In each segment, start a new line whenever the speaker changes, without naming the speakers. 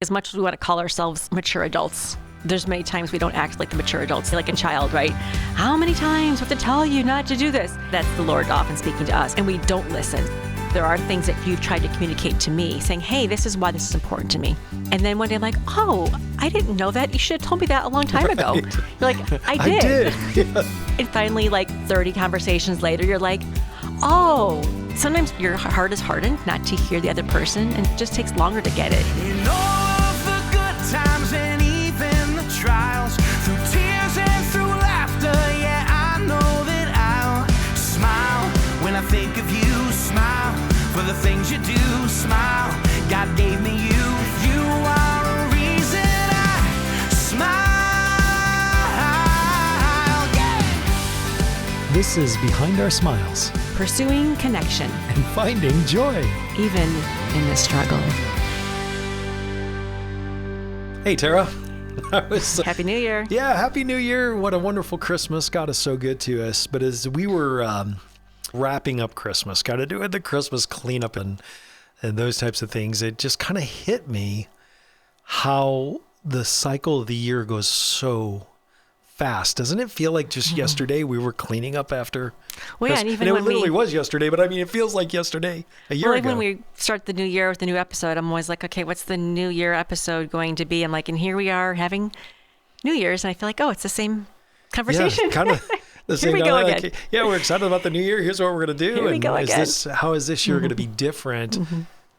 as much as we want to call ourselves mature adults, there's many times we don't act like the mature adults, like a child, right? How many times do I have to tell you not to do this? That's the Lord often speaking to us, and we don't listen. There are things that you've tried to communicate to me, saying, hey, this is why this is important to me. And then one day I'm like, oh, I didn't know that. You should have told me that a long time ago. You're like, I did.
Yeah.
And finally, like 30 conversations later, you're like, oh, sometimes your heart is hardened not to hear the other person, and it just takes longer to get it.
In all of the good times and even the trials, through tears and through laughter, yeah, I know that I'll smile when I think of you. Smile for the things you do. Smile, God gave me you. You are a reason I smile. Yeah.
This is Behind Our Smiles
Pursuing connection,
and finding joy.
even in the struggle.
Hey, Tara.
Happy New Year.
Yeah, Happy New Year. What a wonderful Christmas. God is so good to us. But as we were wrapping up Christmas, got to do the Christmas cleanup and those types of things, it just kind of hit me how the cycle of the year goes so fast. Doesn't it feel like just yesterday we were cleaning up after?
Well, yeah, and even
it
when
literally was yesterday, but I mean, it feels like yesterday, a year
Well,
ago.
even when we start the new year with the new episode, I'm always like, okay, what's the new year episode going to be? I'm like, and here we are having New Year's, and I feel like, oh, it's the same conversation.
Yeah, kind of the same.
Here we go
like,
again.
yeah, we're excited about the new year. Here's what we're going to do.
Here we go again.
How is this year going to be different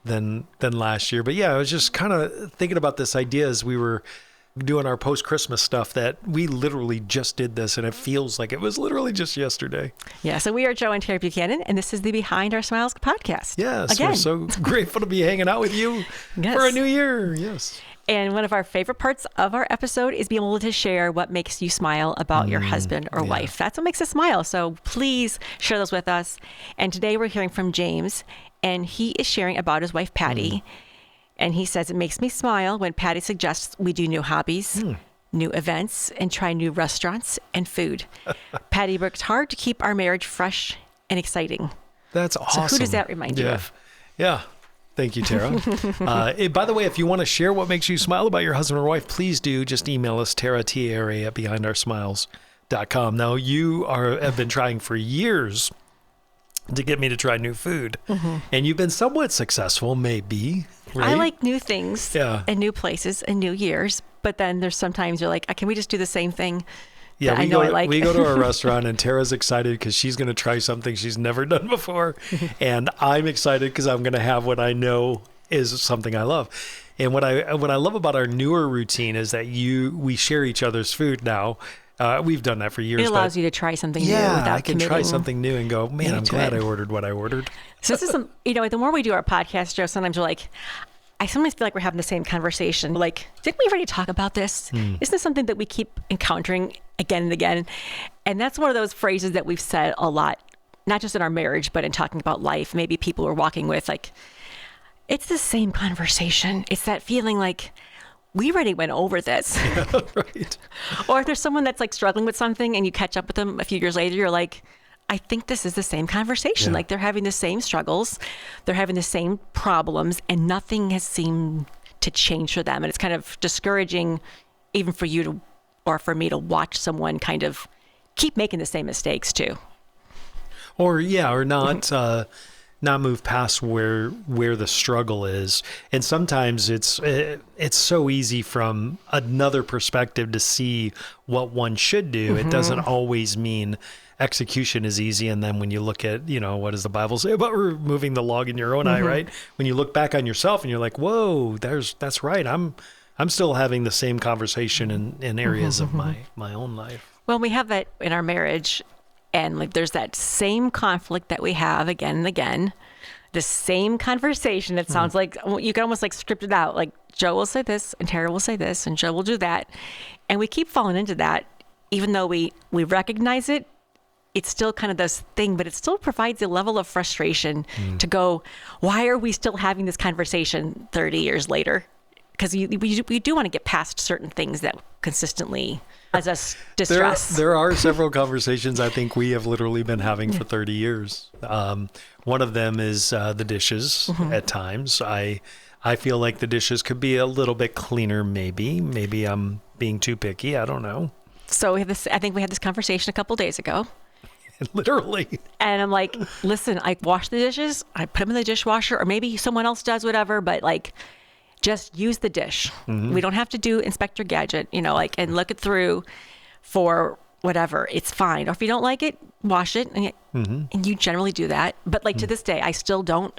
than last year? But yeah, I was just kind of thinking about this idea as we were doing our post-Christmas stuff that we literally just did this, and it feels like it was literally just yesterday.
Yeah, so we are Joe and Terry Buchanan, and this is the Behind Our Smiles podcast.
Yes,
Again.
we're so grateful to be hanging out with you
Yes.
for a new year. Yes.
And one of our favorite parts of our episode is being able to share what makes you smile about your husband or wife. That's what makes us smile. So please share those with us. And today we're hearing from James, and he is sharing about his wife, Patty. And he says, it makes me smile when Patty suggests we do new hobbies, new events, and try new restaurants and food. Patty works hard to keep our marriage fresh and exciting.
That's awesome.
So who does that remind you of?
Yeah. Thank you, Tara. By the way, if you want to share what makes you smile about your husband or wife, please do. Just email us, Tara, T-A-R-A, at BehindOurSmiles.com. Now, you have been trying for years to get me to try new food. And you've been somewhat successful, maybe. Right?
I like new things and new places and new years. But then there's sometimes you're like, can we just do the same thing?
Yeah,
I like.
We go to a restaurant and Tara's excited because she's going to try something she's never done before. And I'm excited because I'm going to have what I know is something I love. And what I love about our newer routine is that we share each other's food now. We've done that for years.
It allows you to try something new without
I can
committing.
try something new and go, man, I'm
into
glad
it.
I ordered what I ordered.
So this is the more we do our podcast, Joe, sometimes we're like, I sometimes feel like we're having the same conversation. Like, didn't we already talk about this? Isn't this something that we keep encountering again and again? And that's one of those phrases that we've said a lot, not just in our marriage, but in talking about life. Maybe people we're walking with, like, it's the same conversation. It's that feeling like we already went over this.
Yeah, right.
Or if there's someone that's like struggling with something and you catch up with them a few years later, you're like, I think this is the same conversation.
Yeah.
Like they're having the same struggles, they're having the same problems, and nothing has seemed to change for them. And it's kind of discouraging even for you to, or for me to watch someone kind of keep making the same mistakes too.
Or not move past where the struggle is. And sometimes it's so easy from another perspective to see what one should do. It doesn't always mean execution is easy. And then when you look at, what does the Bible say about removing the log in your own eye, right? When you look back on yourself and you're like, whoa, that's right. I'm still having the same conversation in areas of my own life.
Well, we have that in our marriage, and like there's that same conflict that we have again and again, the same conversation. It sounds like you can almost like script it out. Like Joe will say this and Tara will say this and Joe will do that. And we keep falling into that, even though we recognize it. It's still kind of this thing, but it still provides a level of frustration to go, why are we still having this conversation 30 years later? Because we do want to get past certain things that consistently cause us distress.
There are several conversations I think we have literally been having for 30 years. One of them is the dishes at times. I I feel like the dishes could be a little bit cleaner. Maybe I'm being too picky. I don't know.
So I think we had this conversation a couple days ago.
Literally.
And I'm like, listen, I wash the dishes, I put them in the dishwasher, or maybe someone else does, whatever, but like, just use the dish. We don't have to do Inspector Gadget, and look it through for whatever. It's fine. Or if you don't like it, wash it. And you generally do that. But like to this day, I still don't.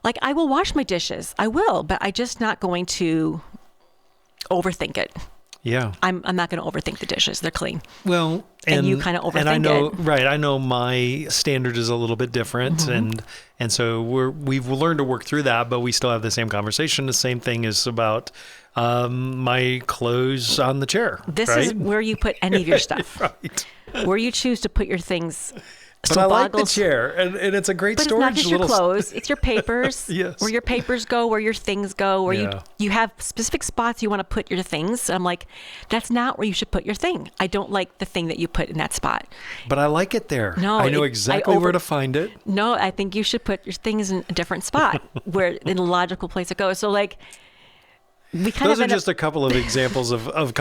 Like, I will wash my dishes. I will, but I'm just not going to overthink it.
Yeah.
I'm not going to overthink the dishes. They're clean.
Well,
and you kind of overthink
and I know,
it.
Right. I know my standard is a little bit different. And so we've learned to work through that, but we still have the same conversation. The same thing is about my clothes on the chair.
This
right?
is where you put any of your stuff.
Right.
Where you choose to put your things.
But I like the chair, and it's a great storage.
But it's not just your clothes; it's your papers.
Yes.
Where your papers go, where your things go, where you have specific spots you want to put your things. And I'm like, that's not where you should put your thing. I don't like the thing that you put in that spot.
But I like it there.
No,
I know exactly where to find it.
No, I think you should put your things in a different spot, where in a logical place it goes. So like.
Those are just a couple of examples of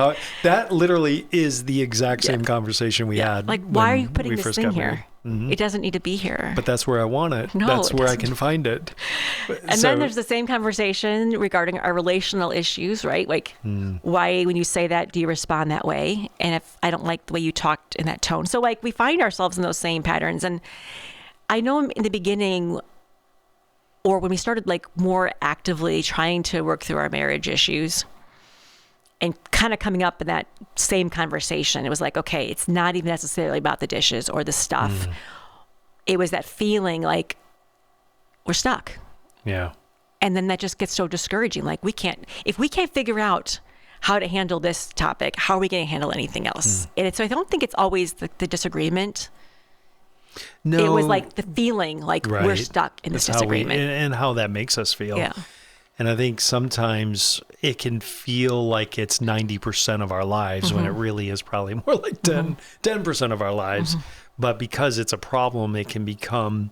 that literally is the exact same conversation we had.
Like, why are you putting this thing here? It doesn't need to be here.
But that's where I want it.
No,
that's where I can find it.
And then there's the same conversation regarding our relational issues, right? Like, why, when you say that, do you respond that way? And if I don't like the way you talked in that tone. So, like, we find ourselves in those same patterns. And I know in the beginning, or when we started like more actively trying to work through our marriage issues and kind of coming up in that same conversation, it was like, okay, it's not even necessarily about the dishes or the stuff. It was that feeling like we're stuck.
Yeah.
And then that just gets so discouraging. Like if we can't figure out how to handle this topic, how are we going to handle anything else? And so I don't think it's always the disagreement.
No,
it was like the feeling like we're stuck in this disagreement.
And how that makes us feel.
Yeah.
And I think sometimes it can feel like it's 90% of our lives when it really is probably more like 10% of our lives. But because it's a problem, it can become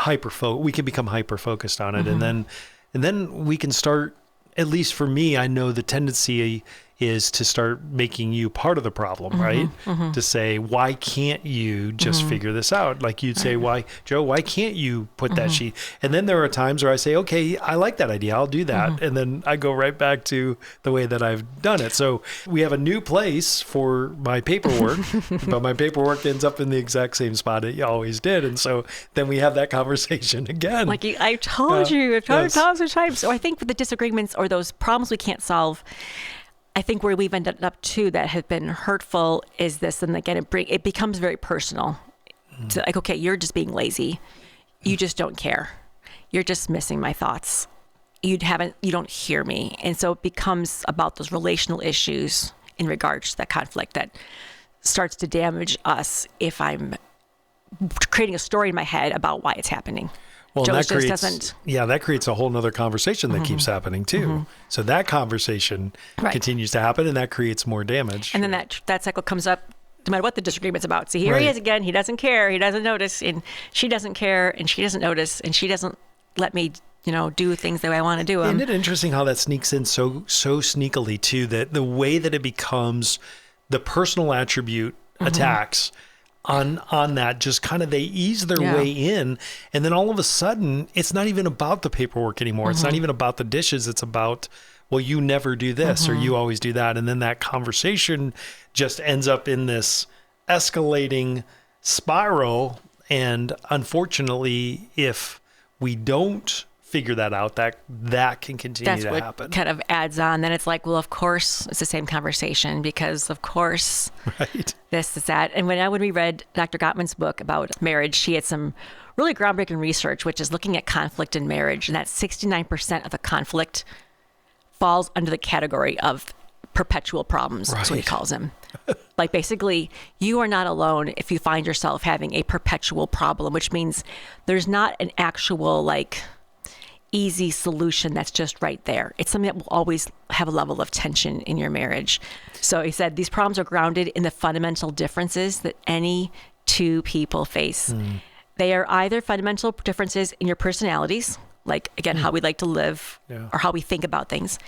we can become hyper-focused on it. And then we can start, at least for me, I know the tendency is to start making you part of the problem, right? To say, why can't you just figure this out? Like you'd say, Joe, why can't you put that sheet? And then there are times where I say, okay, I like that idea. I'll do that. And then I go right back to the way that I've done it. So we have a new place for my paperwork, but my paperwork ends up in the exact same spot it always did. And so then we have that conversation again.
Like I told you, I've told you thousands of times. So I think with the disagreements or those problems we can't solve, I think where we've ended up too that has been hurtful is this, and again, it becomes very personal. To like, okay, you're just being lazy. You just don't care. You're just missing my thoughts. You don't hear me. And so it becomes about those relational issues in regards to that conflict that starts to damage us if I'm creating a story in my head about why it's happening.
Well,
Joe
that
just
creates,
doesn't.
Yeah, that creates a whole nother conversation that keeps happening too. So that conversation continues to happen, and that creates more damage.
And then that cycle comes up no matter what the disagreement's about. See, here he is again. He doesn't care. He doesn't notice. And she doesn't care. And she doesn't notice. And she doesn't let me, do things the way I want to do them.
Isn't it interesting how that sneaks in so sneakily too, that the way that it becomes the personal attribute attacks on that, just kind of they ease their way in, and then all of a sudden it's not even about the paperwork anymore. It's not even about the dishes. It's about, well, you never do this or you always do that. And then that conversation just ends up in this escalating spiral. And unfortunately, if we don't figure that out, that can continue to happen.
Kind of adds on. Then it's like, well, of course it's the same conversation because of course this is that. And when we read Dr. Gottman's book about marriage, she had some really groundbreaking research, which is looking at conflict in marriage, and that 69% of the conflict falls under the category of perpetual problems. That's what he calls them. Like basically, you are not alone if you find yourself having a perpetual problem, which means there's not an actual easy solution that's just right there. It's something that will always have a level of tension in your marriage. So he said these problems are grounded in the fundamental differences that any two people face. They are either fundamental differences in your personalities, like, again, how we like to live or how we think about things,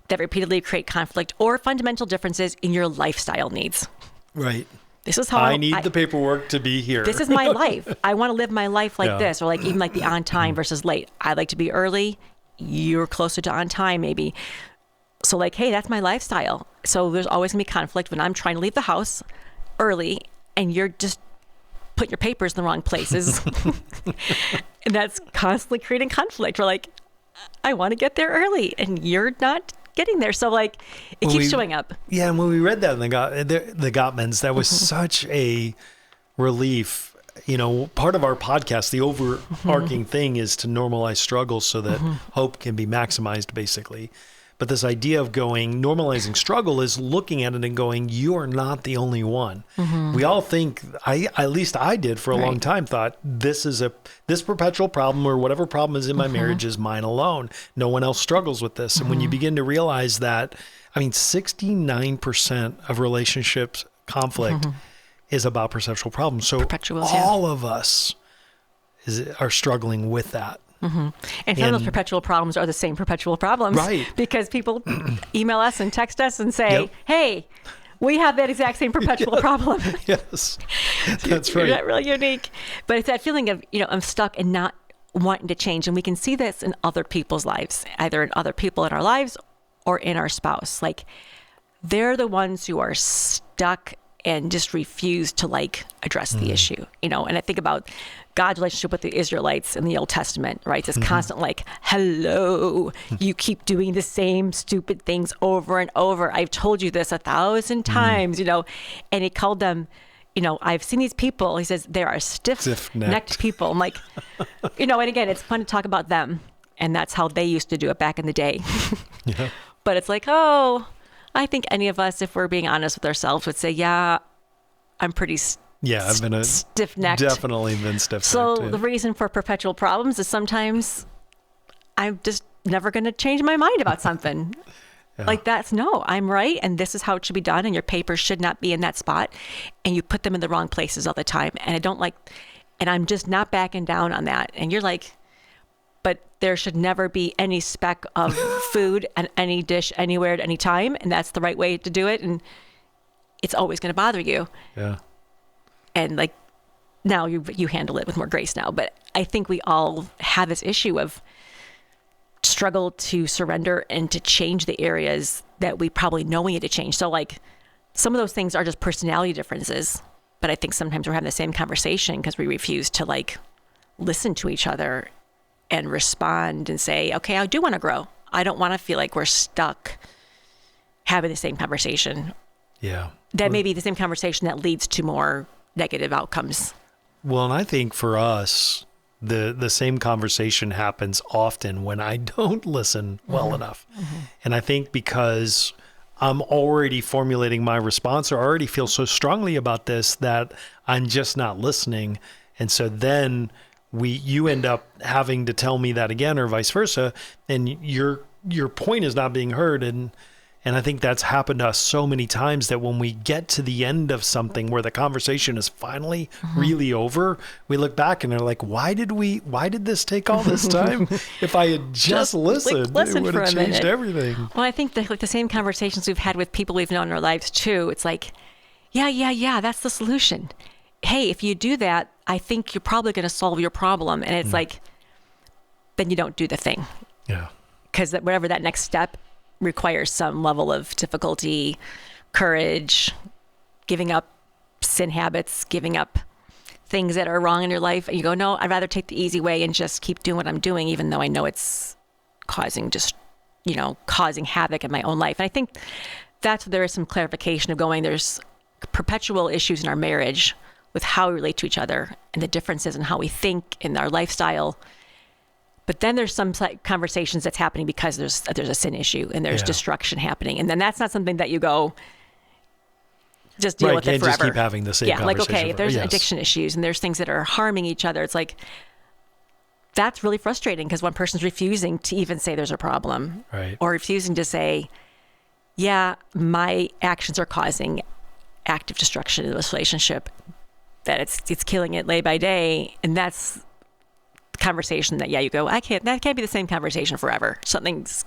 that repeatedly create conflict or fundamental differences in your lifestyle needs.
Right.
This is how
I need the paperwork to be here.
This is my life. I want to live my life like this, or like even like the on time versus late. I like to be early. You're closer to on time, maybe. So like, hey, that's my lifestyle. So there's always gonna be conflict when I'm trying to leave the house early and you're just putting your papers in the wrong places. And that's constantly creating conflict. We're like, I want to get there early and you're not getting there. So like, it keeps showing up.
Yeah, and when we read that in the Gottmans, that was such a relief. You know, part of our podcast, the overarching thing is to normalize struggle so that hope can be maximized, basically. But this idea of normalizing struggle is looking at it and going, you are not the only one. We all think, at least I did for a long time, thought this perpetual problem or whatever problem is in my marriage is mine alone. No one else struggles with this. And when you begin to realize that, 69% of relationships conflict is about perceptual problems. So all of us are struggling with that.
And some of those perpetual problems are the same perpetual problems.
Right.
Because people email us and text us and say, hey, we have that exact same perpetual problem.
Yes, that's right.
You're not really unique. But it's that feeling of, I'm stuck and not wanting to change. And we can see this in other people's lives, either in other people in our lives or in our spouse. Like, they're the ones who are stuck and just refuse to address the issue, And I think about God's relationship with the Israelites in the Old Testament, right? This constant hello, you keep doing the same stupid things over and over. I've told you this 1,000 times, and he called them, I've seen these people. He says, they are stiff-necked people. I'm like, and again, it's fun to talk about them. And that's how they used to do it back in the day. But it's like, I think any of us, if we're being honest with ourselves, would say, yeah, I'm pretty
I've been
stiff-necked.
Definitely been stiff-necked.
So the reason for perpetual problems is sometimes I'm just never going to change my mind about something. I'm right, and this is how it should be done, and your papers should not be in that spot, and you put them in the wrong places all the time, and I'm just not backing down on that. And you're like, but there should never be any speck of food and any dish anywhere at any time. And that's the right way to do it. And it's always going to bother you.
Yeah.
And now you handle it with more grace now. But I think we all have this issue of struggle to surrender and to change the areas that we probably know we need to change. So some of those things are just personality differences. But I think sometimes we're having the same conversation because we refuse to listen to each other and respond and say, okay, I do want to grow. I don't want to feel like we're stuck having the same conversation.
Yeah.
That may be the same conversation that leads to more negative outcomes.
Well, and I think for us, the same conversation happens often when I don't listen well enough. And I think because I'm already formulating my response or already feel so strongly about this that I'm just not listening. And so then you end up having to tell me that again or vice versa, and your point is not being heard. And I think that's happened to us so many times that when we get to the end of something where the conversation is finally really over, we look back and are like, why did this take all this time? If I had just listened, it would have changed everything.
Well, I think the same conversations we've had with people we've known in our lives too. It's like, yeah, that's the solution. Hey, if you do that, I think you're probably going to solve your problem. And it's then you don't do the thing.
Yeah.
Because whatever that next step requires some level of difficulty, courage, giving up sin habits, giving up things that are wrong in your life. And you go, no, I'd rather take the easy way and just keep doing what I'm doing, even though I know it's causing havoc in my own life. And I think that's where there is some clarification of there's perpetual issues in our marriage with how we relate to each other and the differences in how we think in our lifestyle. But then there's some conversations that's happening because there's a sin issue and there's destruction happening. And then that's not something that you go, just deal with it forever.
Just keep having the same conversation.
Okay, if there's addiction issues and there's things that are harming each other, it's that's really frustrating because one person's refusing to even say there's a problem.
Right.
Or refusing to say, yeah, my actions are causing active destruction in this relationship, that it's killing it day by day. And that's conversation that, you go, that can't be the same conversation forever. Something's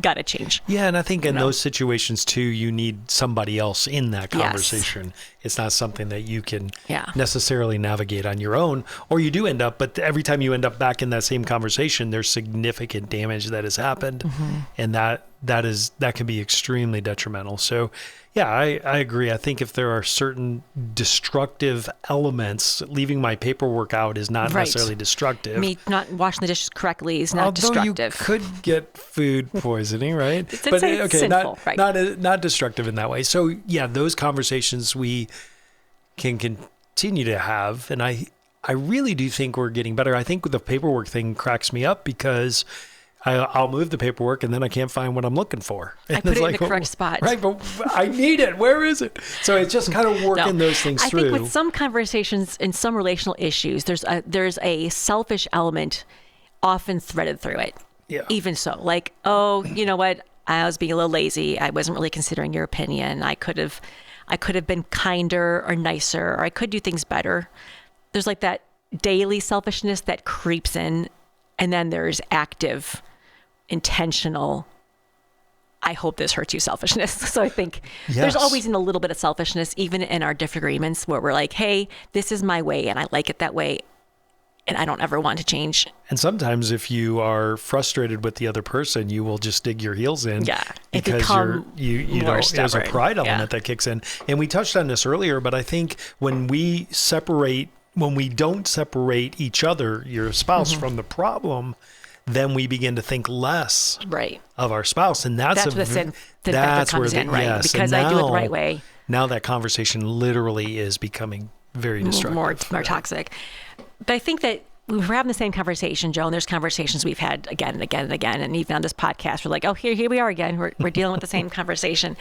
got to change.
Yeah, and I think in those situations too, you need somebody else in that conversation. Yes. It's not something that you can necessarily navigate on your own, or you do end up, but every time you end up back in that same conversation, there's significant damage that has happened, and that can be extremely detrimental. So yeah, I agree. I think if there are certain destructive elements, leaving my paperwork out is not necessarily destructive.
Me not washing the dishes correctly is not destructive.
You could get food poisoning, right?
It's sinful,
not destructive in that way. So yeah, those conversations we can continue to have, and I really do think we're getting better. I think the paperwork thing cracks me up because I'll move the paperwork and then I can't find what I'm looking for. And
I put it in the correct spot.
Right, but I need it. Where is it? So it's just kind of working those things through.
I think with some conversations and some relational issues, there's a selfish element often threaded through it.
Yeah.
Even so, like, oh, you know what? I was being a little lazy. I wasn't really considering your opinion. I could have been kinder or nicer, or I could do things better. There's like that daily selfishness that creeps in, and then there's active, intentional, I hope this hurts you selfishness. So I think there's always a little bit of selfishness, even in our disagreements, where we're like, hey, this is my way and I like it that way, and I don't ever want to change.
And sometimes if you are frustrated with the other person, you will just dig your heels in.
Yeah.
Because there's a pride element that kicks in. And we touched on this earlier, but I think when we don't separate each other, your spouse, from the problem, then we begin to think less of our spouse. And that's
where the sin comes in, right? Because I do it the right way.
Now that conversation literally is becoming very destructive.
More toxic. But I think that we're having the same conversation, Joe, and there's conversations we've had again and again and again. And even on this podcast, we're like, oh, here we are again. We're dealing with the same conversation.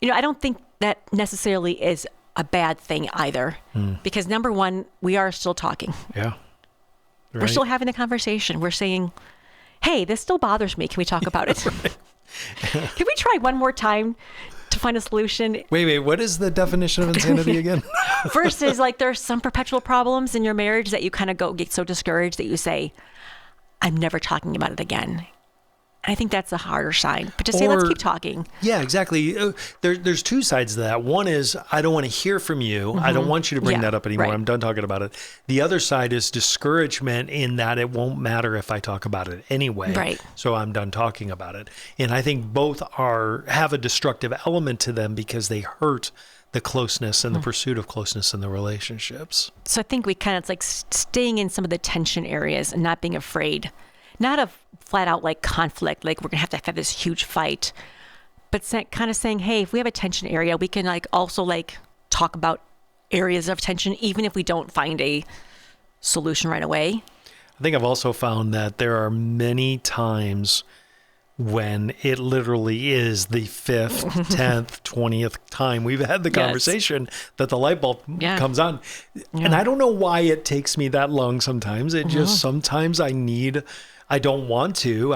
I don't think that necessarily is a bad thing either. Because number one, we are still talking.
Yeah. Right.
We're still having the conversation. We're saying, hey, this still bothers me. Can we talk about it? Can we try one more time to find a solution?
Wait, what is the definition of insanity again?
Versus like there's some perpetual problems in your marriage that you kind of get so discouraged that you say, I'm never talking about it again. I think that's a harder sign. But to say, let's keep talking.
Yeah, exactly. There's two sides to that. One is, I don't want to hear from you. I don't want you to bring that up anymore. Right. I'm done talking about it. The other side is discouragement in that it won't matter if I talk about it anyway.
Right.
So I'm done talking about it. And I think both have a destructive element to them because they hurt the closeness and the pursuit of closeness in the relationships.
So I think it's like staying in some of the tension areas and not being afraid. Not a flat out like conflict, like we're going to have this huge fight, but kind of saying, hey, if we have a tension area, we can also talk about areas of tension, even if we don't find a solution right away.
I think I've also found that there are many times when it literally is the 5th, 10th, 20th time we've had the conversation that the light bulb comes on. Yeah. And I don't know why it takes me that long sometimes. It just sometimes I don't want to.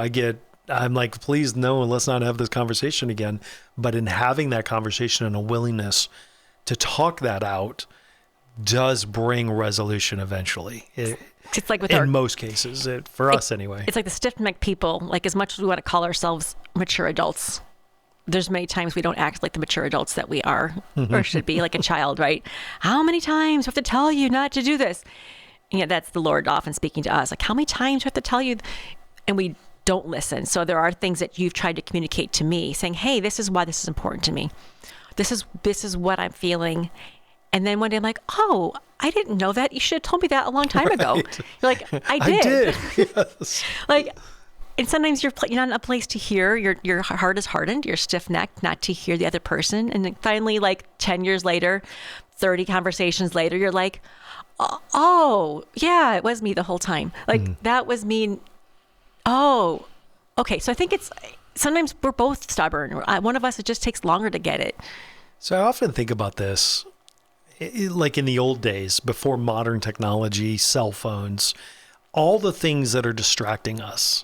I'm like, please no, let's not have this conversation again. But in having that conversation and a willingness to talk that out does bring resolution eventually.
It's like
in most cases, for us anyway.
It's like the stiff-necked people, like as much as we want to call ourselves mature adults, there's many times we don't act like the mature adults that we are or should be, like a child, right? How many times do I have to tell you not to do this? Yeah, that's the Lord often speaking to us. Like, how many times do I have to tell you? And we don't listen. So there are things that you've tried to communicate to me saying, hey, this is why this is important to me. This is what I'm feeling. And then one day I'm like, oh, I didn't know that. You should have told me that a long time ago. You're like, I did.
Yes.
And sometimes you're not in a place to hear. Your heart is hardened. You're stiff-necked not to hear the other person. And then finally, 10 years later, 30 conversations later, you're like, oh, yeah, it was me the whole time. That was me. Oh, okay. So I think sometimes we're both stubborn. One of us, it just takes longer to get it.
So I often think about this, like in the old days, before modern technology, cell phones, all the things that are distracting us.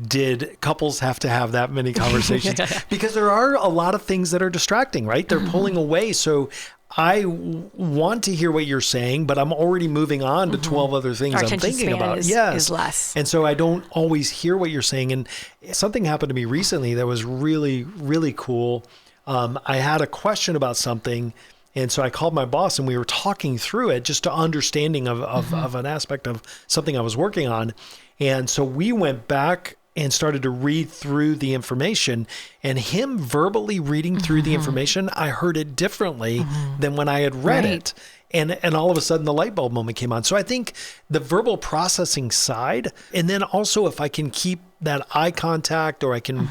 did couples have to have that many conversations? Because there are a lot of things that are distracting, right? They're pulling away. So I want to hear what you're saying, but I'm already moving on to 12 other things
Our
I'm
attention
thinking
span
about.
is less.
And so I don't always hear what you're saying. And something happened to me recently that was really, really cool. I had a question about something. And so I called my boss and we were talking through it, just to understanding of an aspect of something I was working on. And so we went back and started to read through the information, and him verbally reading through the information, I heard it differently than when I had read it. And all of a sudden the light bulb moment came on. So I think the verbal processing side, and then also if I can keep that eye contact, or I can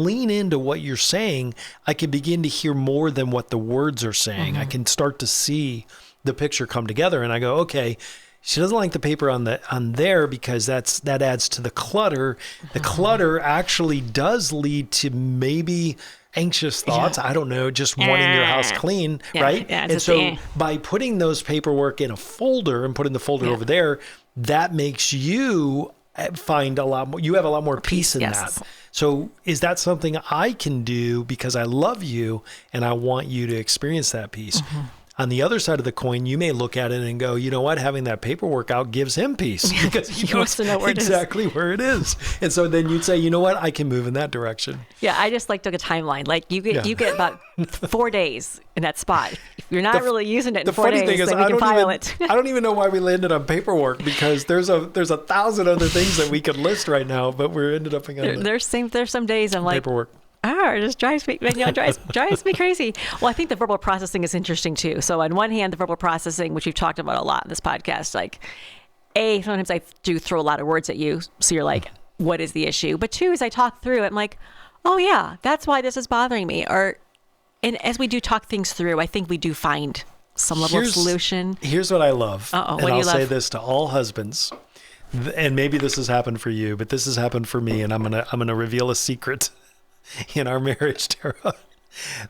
lean into what you're saying, I can begin to hear more than what the words are saying. I can start to see the picture come together, and I go, okay, she doesn't like the paper on there because that adds to the clutter. The clutter actually does lead to maybe anxious thoughts. I don't know, just wanting your house clean, right?
Yeah,
and so by putting those paperwork in a folder and putting the folder over there, that makes you find a lot more. You have a lot more peace in that. So is that something I can do because I love you and I want you to experience that peace? On the other side of the coin, you may look at it and go, you know what, having that paperwork out gives him peace because he knows exactly where it is. And so then you'd say, you know what, I can move in that direction.
Yeah, I just took a timeline. Like you get about 4 days in that spot. If you're not really using it in 4 days, then we can file it.
I don't even know why we landed on paperwork, because there's a 1,000 other things that we could list right now, but we're ended up on
there's some days I'm like,
paperwork.
It just drives me crazy. Well, I think the verbal processing is interesting too. So on one hand, the verbal processing, which we've talked about a lot in this podcast, like sometimes I do throw a lot of words at you. So you're like, what is the issue? But two, as I talk through it, I'm like, oh yeah, that's why this is bothering me. And as we do talk things through, I think we do find some level of solution.
Here's what I love.
What
and
do you
I'll say this to all husbands, and maybe this has happened for you, but this has happened for me, and I'm gonna reveal a secret in our marriage, Tara.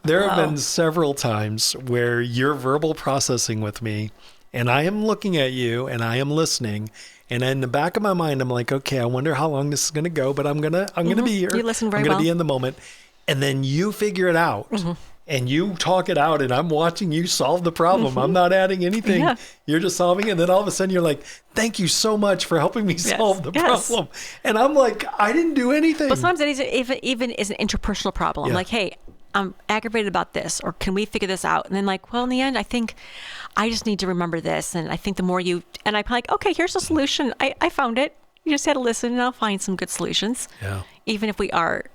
There have been several times where you're verbal processing with me, and I am looking at you and I am listening, and in the back of my mind I'm like, okay, I wonder how long this is going to go, but I'm gonna be here.
You listen very
I'm gonna
well.
be in the moment, and then you figure it out. And you talk it out, and I'm watching you solve the problem. I'm not adding anything. Yeah. You're just solving it. And then all of a sudden you're like, thank you so much for helping me solve the problem. And I'm like, I didn't do anything.
But sometimes it even is an interpersonal problem. Like, hey, I'm aggravated about this, or can we figure this out? And then like, well, in the end, I think I just need to remember this. And I think the more and I'm like, okay, here's a solution. I found it. You just had to listen, and I'll find some good solutions. Yeah. Even if we are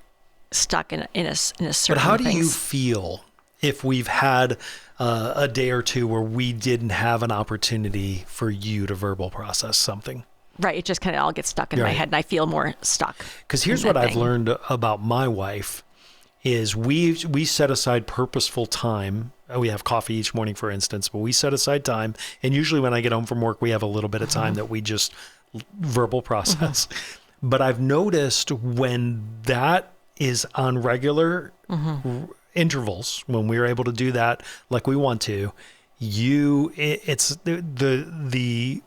stuck in a certain
But how do you feel if we've had a day or two where we didn't have an opportunity for you to verbal process something?
Right. It just kind of all gets stuck in my head, and I feel more stuck.
Because here's what I've learned about my wife is we set aside purposeful time. We have coffee each morning, for instance, but we set aside time. And usually when I get home from work, we have a little bit of time that we just verbal process. But I've noticed when that is on regular intervals, when we're able to do that like we want to, it's the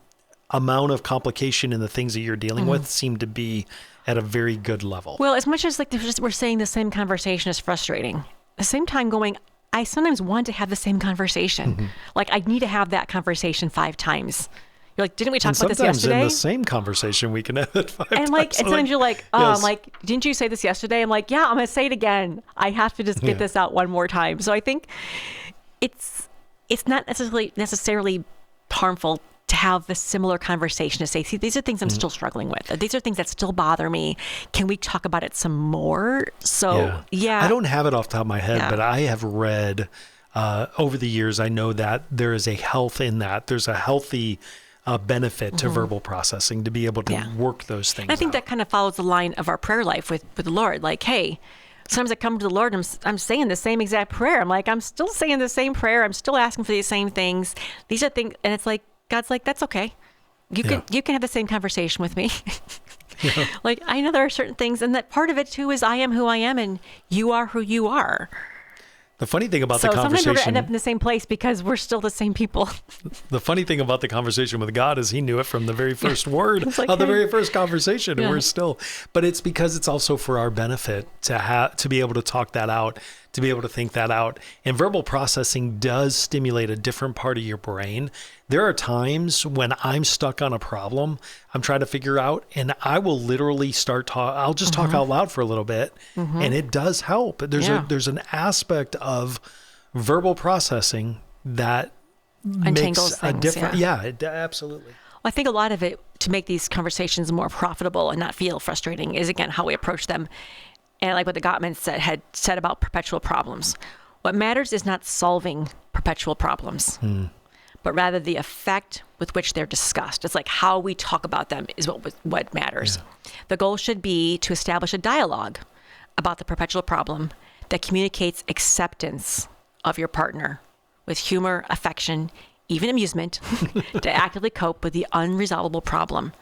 amount of complication in the things that you're dealing with seem to be at a very good level.
Well, as much as like we're saying the same conversation is frustrating, at the same time going, I sometimes want to have the same conversation. Like I need to have that conversation 5 times. You're like, didn't we talk about this yesterday?
Sometimes in the same conversation, we can have it 5 times.
And sometimes you're like, oh, I'm like, didn't you say this yesterday? I'm like, yeah, I'm going to say it again. I have to just get this out one more time. So I think it's not necessarily harmful to have the similar conversation to say, see, these are things I'm still struggling with. These are things that still bother me. Can we talk about it some more? So, yeah.
I don't have it off the top of my head, but I have read over the years, I know that there is a health in that. There's a healthy benefit to verbal processing to be able to work those things
and I think that kind of follows the line of our prayer life with the Lord. Like, hey, sometimes I come to the Lord and I'm saying the same exact prayer. I'm like, I'm still saying the same prayer. I'm still asking for these same things. These are things, and it's like, God's like, that's okay. You can have the same conversation with me. Like, I know there are certain things, and that part of it too is I am who I am and you are who you are.
The funny thing about
So
the
sometimes we're going to
conversation,
end up in the same place because we're still the same people.
the funny thing about the conversation with God is he knew it from the very first word
It's like,
of the
hey.
very first conversation. And
Yeah.
we're still, but it's because it's also for our benefit to be able to talk that out, to be able to think that out. And verbal processing does stimulate a different part of your brain. There are times when I'm stuck on a problem I'm trying to figure out, and I will literally I'll just talk out loud for a little bit, and it does help. There's an aspect of verbal processing that
Untangles
makes a
things,
difference.
yeah.
Absolutely.
Well, I think a lot of it to make these conversations more profitable and not feel frustrating is, again, how we approach them. And like what the Gottmans had said about perpetual problems. What matters is not solving perpetual problems, but rather the effect with which they're discussed. It's like how we talk about them is what matters. Yeah. The goal should be to establish a dialogue about the perpetual problem that communicates acceptance of your partner with humor, affection, even amusement, to actively cope with the unresolvable problem,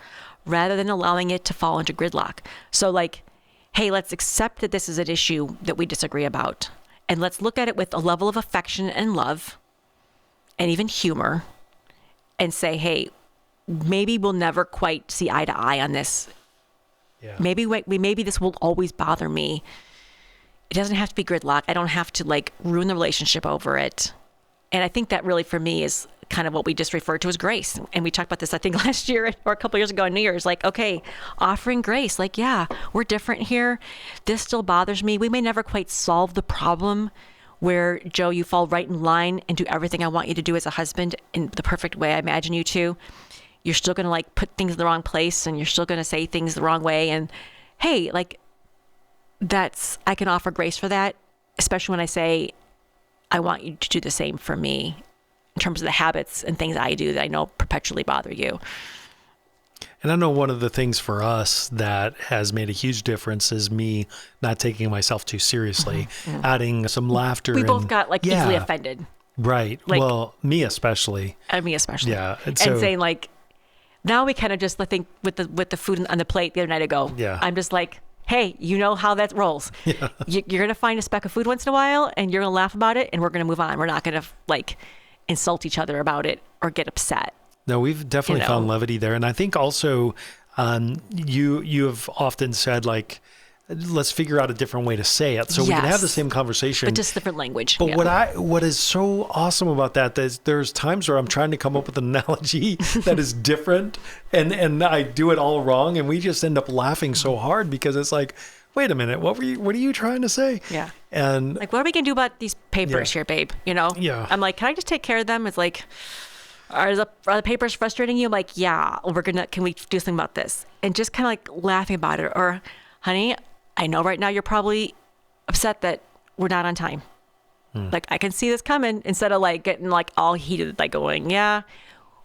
rather than allowing it to fall into gridlock. So like, hey, let's accept that this is an issue that we disagree about. And let's look at it with a level of affection and love and even humor and say, hey, maybe we'll never quite see eye to eye on this.
Yeah.
Maybe this will always bother me. It doesn't have to be gridlock. I don't have to like ruin the relationship over it. And I think that really for me is kind of what we just referred to as grace. And we talked about this, I think, last year or a couple of years ago on New Year's, like, okay, offering grace, like, yeah, we're different here. This still bothers me. We may never quite solve the problem where, Joe, you fall right in line and do everything I want you to do as a husband in the perfect way I imagine you to. You're still going to like put things in the wrong place and you're still going to say things the wrong way. And hey, like I can offer grace for that, especially when I say, I want you to do the same for me in terms of the habits and things I do that I know perpetually bother you.
And I know one of the things for us that has made a huge difference is me not taking myself too seriously, adding some laughter.
We both got like easily offended.
Right.
Like,
well, me especially.
Me especially.
Yeah.
And saying like, now we kind of just, I think with the food on the plate the other night ago, I'm just like, hey, you know how that rolls. Yeah. You're going to find a speck of food once in a while and you're going to laugh about it and we're going to move on. We're not going to like insult each other about it or get upset.
No, we've definitely found levity there. And I think also you have often said like, let's figure out a different way to say it. So we can have the same conversation.
But just different language.
But what is so awesome about that is there's times where I'm trying to come up with an analogy that is different and I do it all wrong. And we just end up laughing so hard because it's like, wait a minute, what are you trying to say?
Yeah.
And
like, what are we going to do about these papers here, babe? You know?
Yeah.
I'm like, can I just take care of them? It's like, are the papers frustrating you? I'm like, yeah, can we do something about this? And just kind of like laughing about it. Or, honey, I know right now you're probably upset that we're not on time. Like, I can see this coming, instead of like getting like all heated, like going, yeah,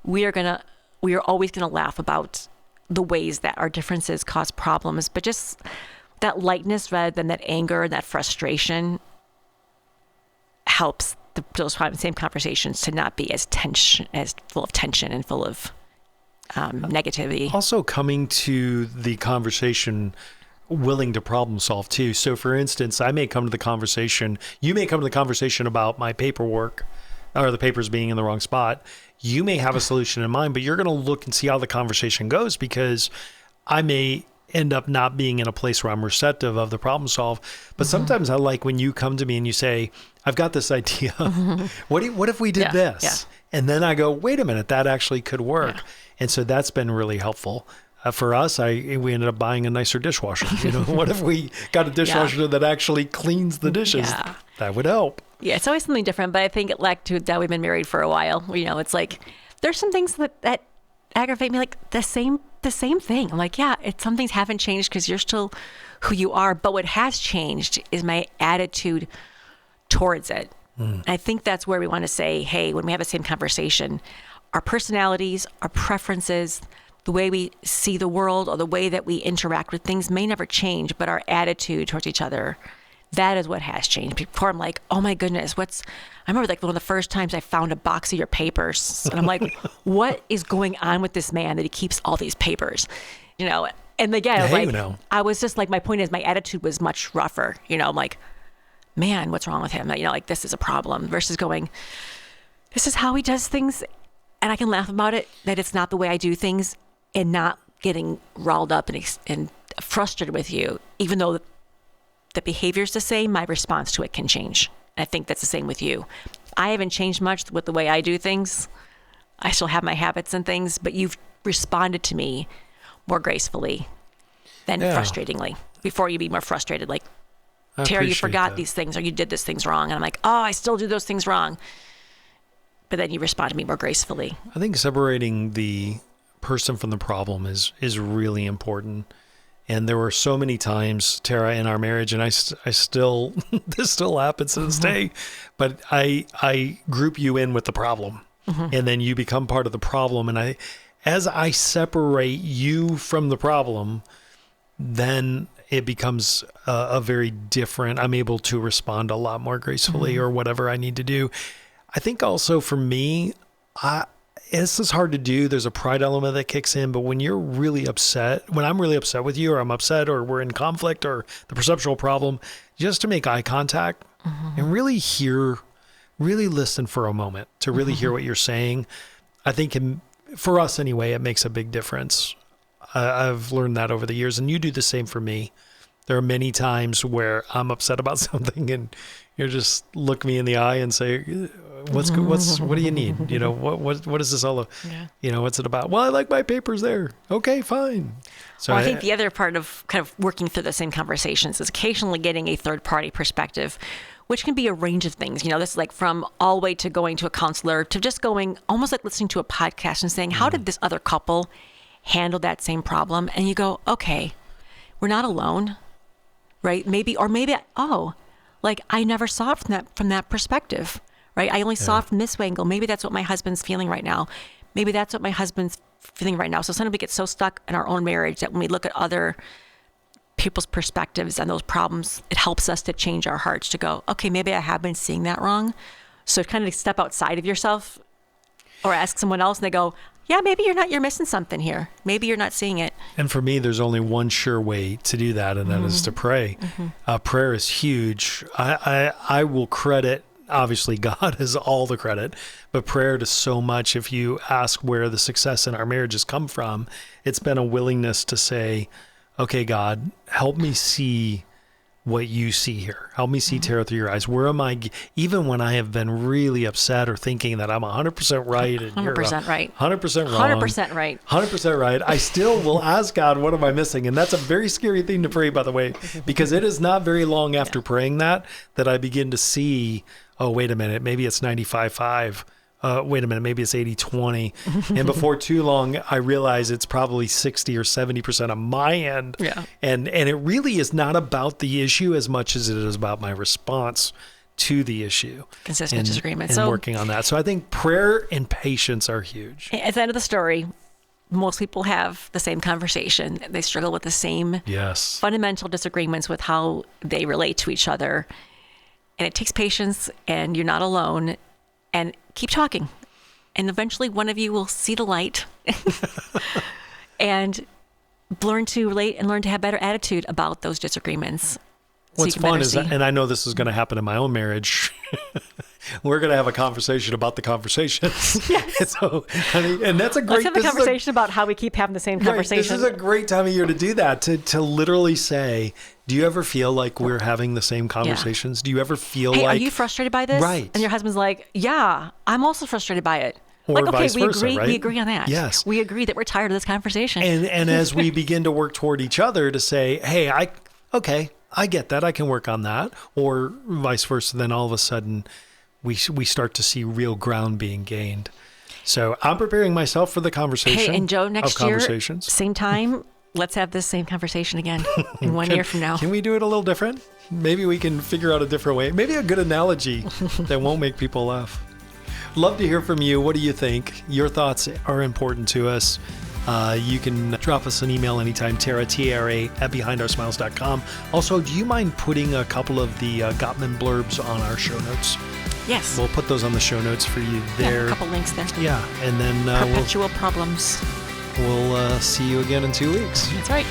we are always going to laugh about the ways that our differences cause problems, but just that lightness rather than that anger and that frustration helps those same conversations to not be as full of tension and full of negativity. Also
coming to the conversation willing to problem solve too. So for instance, you may come to the conversation about my paperwork or the papers being in the wrong spot. You may have a solution in mind, but you're going to look and see how the conversation goes, because I may end up not being in a place where I'm receptive of the problem solve. But sometimes I like when you come to me and you say, I've got this idea. What if we did this? Yeah. And then I go, wait a minute, that actually could work. Yeah. And so that's been really helpful. For us, we ended up buying a nicer dishwasher. What if we got a dishwasher that actually cleans the dishes? Yeah. That would help.
Yeah, it's always something different. But I think like that we've been married for a while. It's like there's some things that aggravate me, like the same thing. I'm like, yeah, some things haven't changed because you're still who you are. But what has changed is my attitude towards it. I think that's where we want to say, hey, when we have the same conversation, our personalities, our preferences, the way we see the world or the way that we interact with things may never change, but our attitude towards each other, that is what has changed. Before I'm like, oh my goodness, I remember like one of the first times I found a box of your papers and I'm like, what is going on with this man that he keeps all these papers? And again, I was just like, my point is my attitude was much rougher. I'm like, man, what's wrong with him? Like this is a problem, versus going, this is how he does things. And I can laugh about it, that it's not the way I do things, and not getting riled up and frustrated with you, even though the behavior is the same, my response to it can change. I think that's the same with you. I haven't changed much with the way I do things. I still have my habits and things, but you've responded to me more gracefully than frustratingly. Before you'd be more frustrated, like, Tara, you forgot these things, or you did these things wrong. And I'm like, oh, I still do those things wrong. But then you respond to me more gracefully.
I think separating the person from the problem is really important. And there were so many times, Tara, in our marriage, and I still, this still happens to this day, but I group you in with the problem, and then you become part of the problem. And as I separate you from the problem, then it becomes a very different, I'm able to respond a lot more gracefully or whatever I need to do. I think also for me, this is hard to do. There's a pride element that kicks in, but when you're really upset, when I'm really upset with you, or I'm upset, or we're in conflict, or the perceptual problem, just to make eye contact and really listen for a moment to really hear what you're saying. I think for us anyway, it makes a big difference. I've learned that over the years, and you do the same for me. There are many times where I'm upset about something, and you just look me in the eye and say, what do you need? What is this all about? What's it about? Well, I like my papers there. Okay, fine. So
I think the other part of kind of working through the same conversations is occasionally getting a third party perspective, which can be a range of things. This is like from all the way to going to a counselor to just going almost like listening to a podcast and saying, how did this other couple handle that same problem? And you go, okay, we're not alone, right? Maybe I never saw it from that perspective, right? I only saw it from this angle. Maybe that's what my husband's feeling right now. Maybe that's what my husband's feeling right now. So sometimes we get so stuck in our own marriage that when we look at other people's perspectives and those problems, it helps us to change our hearts to go, okay, maybe I have been seeing that wrong. So kind of step outside of yourself or ask someone else, and they go, yeah, maybe you're missing something here. Maybe you're not seeing it.
And for me, there's only one sure way to do that, and that is to pray. Prayer is huge. I will credit, obviously God has all the credit, but prayer does so much. If you ask where the success in our marriage has come from, it's been a willingness to say, okay, God, help me see what you see here. Help me see Tara through your eyes. Where am I, even when I have been really upset or thinking that I'm 100% right and
100%
you're
right,
100% wrong,
100% right,
100% right, I still will ask God, what am I missing? And that's a very scary thing to pray, by the way, because it is not very long after praying that I begin to see, oh, wait a minute, maybe it's 95-5. Wait a minute, maybe it's 80-20. And before too long, I realize it's probably 60 or 70% on my end.
Yeah.
And it really is not about the issue as much as it is about my response to the issue.
Consistent disagreement.
And working on that. So I think prayer and patience are huge.
At the end of the story, most people have the same conversation. They struggle with the same fundamental disagreements with how they relate to each other. And it takes patience, and you're not alone. And keep talking. And eventually one of you will see the light and learn to relate and learn to have better attitude about those disagreements.
What's fun is, and I know this is going to happen in my own marriage, we're going to have a conversation about the conversations.
Yes.
So, and that's a great...
Let's have a conversation about how we keep having the same conversation.
Right, this is a great time of year to do that, to literally say, do you ever feel like we're having the same conversations? Do you ever feel like...
are you frustrated by this?
Right.
And your husband's like, yeah, I'm also frustrated by it.
Or
like, okay,
vice
we
versa,
agree.
right?
We agree on that.
Yes.
We agree that we're tired of this conversation.
And as we begin to work toward each other to say, hey, I get that. I can work on that. Or vice versa. Then all of a sudden we start to see real ground being gained. So I'm preparing myself for the conversation.
Hey, and Joe, next year, same time, let's have this same conversation again in 1 year from now.
Can we do it a little different? Maybe we can figure out a different way. Maybe a good analogy that won't make people laugh. Love to hear from you. What do you think? Your thoughts are important to us. You can drop us an email anytime, Tara, T-A-R-A, @behindoursmiles.com. Also, do you mind putting a couple of the Gottman blurbs on our show notes?
Yes.
We'll put those on the show notes for you there.
Yeah, a couple links there.
Yeah, and then
Perpetual problems.
We'll see you again in 2 weeks.
That's right.